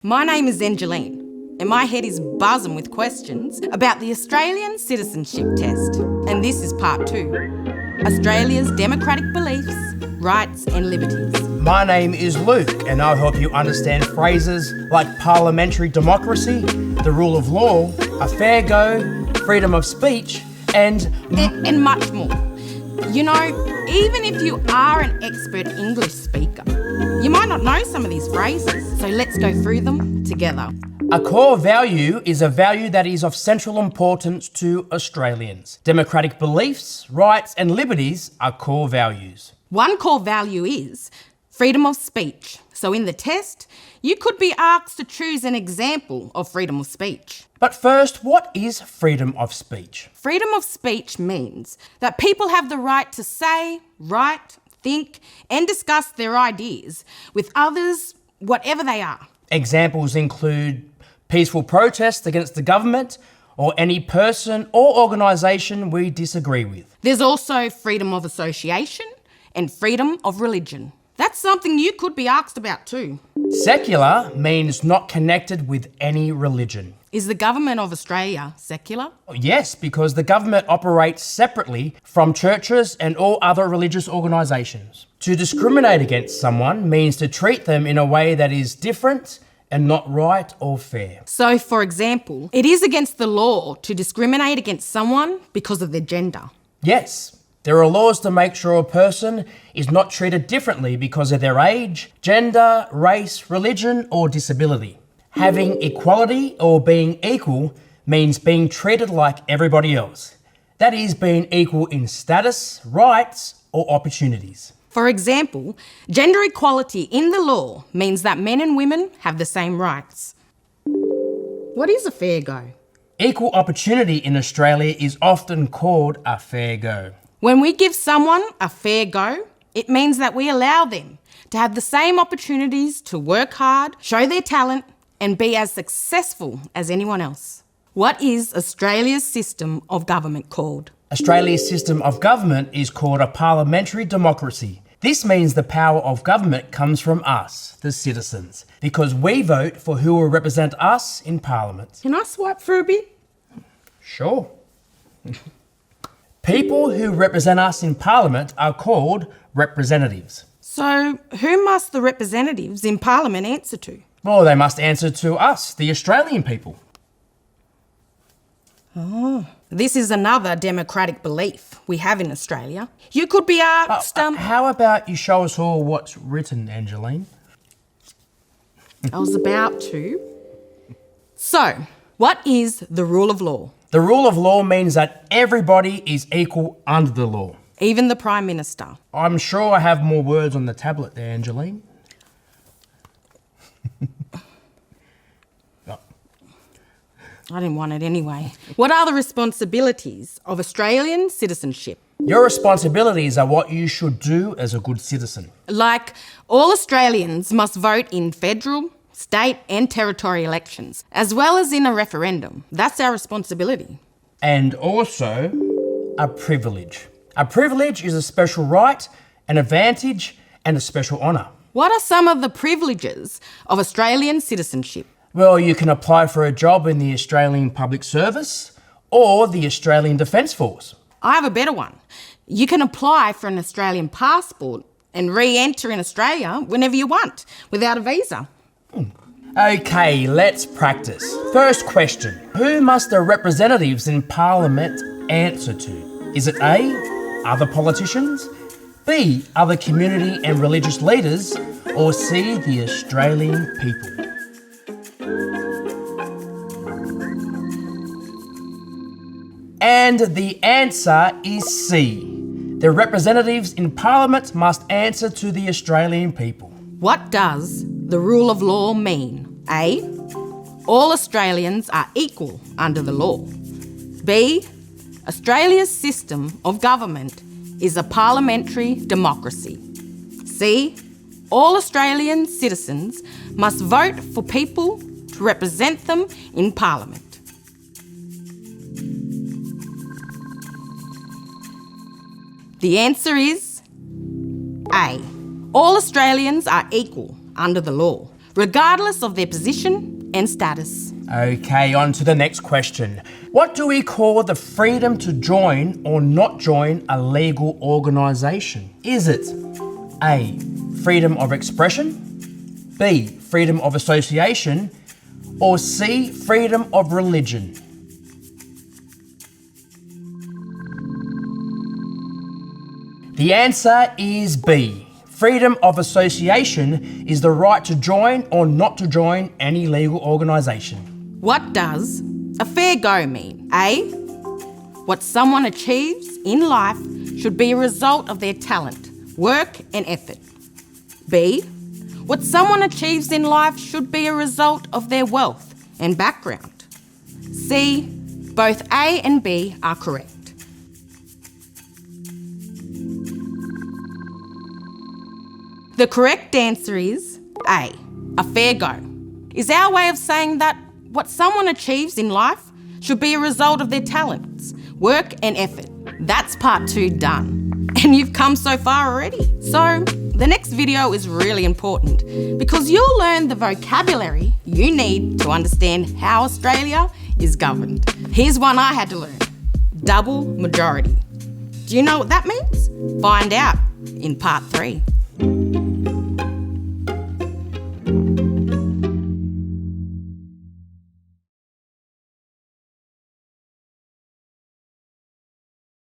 My name is Angeline, and my head is buzzing with questions about the Australian Citizenship Test. And this is part 2, Australia's democratic beliefs, rights and liberties. My name is Luke, and I'll help you understand phrases like parliamentary democracy, the rule of law, a fair go, freedom of speech, and much more. You know, even if you are an expert English speaker, you might not know some of these phrases, so let's go through them together. A core value is a value that is of central importance to Australians. Democratic beliefs, rights and liberties are core values. One core value is freedom of speech. So in the test, you could be asked to choose an example of freedom of speech. But first, what is freedom of speech? Freedom of speech means that people have the right to say, write, think and discuss their ideas with others, whatever they are. Examples include peaceful protests against the government or any person or organisation we disagree with. There's also freedom of association and freedom of religion. That's something you could be asked about too. Secular means not connected with any religion. Is the government of Australia secular? Yes, because the government operates separately from churches and all other religious organisations. To discriminate against someone means to treat them in a way that is different and not right or fair. So, for example, it is against the law to discriminate against someone because of their gender. Yes. There are laws to make sure a person is not treated differently because of their age, gender, race, religion or disability. Having equality or being equal means being treated like everybody else. That is, being equal in status, rights or opportunities. For example, gender equality in the law means that men and women have the same rights. What is a fair go? Equal opportunity in Australia is often called a fair go. When we give someone a fair go, it means that we allow them to have the same opportunities to work hard, show their talent, and be as successful as anyone else. What is Australia's system of government called? Australia's system of government is called a parliamentary democracy. This means the power of government comes from us, the citizens, because we vote for who will represent us in Parliament. Can I swipe for a bit? Sure. People who represent us in Parliament are called representatives. So who must the representatives in Parliament answer to? Well, they must answer to us, the Australian people. Oh, this is another democratic belief we have in Australia. You could be asked... How about you show us all what's written, Angeline? I was about to. So, what is the rule of law? The rule of law means that everybody is equal under the law. Even the Prime Minister. I'm sure I have more words on the tablet there, Angeline. I didn't want it anyway. What are the responsibilities of Australian citizenship? Your responsibilities are what you should do as a good citizen. Like, all Australians must vote in federal, state and territory elections, as well as in a referendum. That's our responsibility. And also a privilege. A privilege is a special right, an advantage and a special honour. What are some of the privileges of Australian citizenship? Well, you can apply for a job in the Australian Public Service or the Australian Defence Force. I have a better one. You can apply for an Australian passport and re-enter in Australia whenever you want, without a visa. Okay, let's practice. First question. Who must the representatives in Parliament answer to? Is it A, other politicians, B, other community and religious leaders, or C, the Australian people? And the answer is C. The representatives in Parliament must answer to the Australian people. What does the rule of law mean? A, all Australians are equal under the law. B, Australia's system of government is a parliamentary democracy. C, all Australian citizens must vote for people to represent them in Parliament. The answer is A. All Australians are equal under the law. regardless of their position and status. Okay, on to the next question. What do we call the freedom to join or not join a legal organisation? Is it A, freedom of expression, B, freedom of association, or C, freedom of religion? The answer is B. Freedom of association is the right to join or not to join any legal organisation. What does a fair go mean? A, what someone achieves in life should be a result of their talent, work and effort. B, what someone achieves in life should be a result of their wealth and background. C, both A and B are correct. The correct answer is A, a fair go. Is our way of saying that what someone achieves in life should be a result of their talents, work and effort. That's part 2 done. And you've come so far already. So the next video is really important because you'll learn the vocabulary you need to understand how Australia is governed. Here's one I had to learn. Double majority. Do you know what that means? Find out in part 3.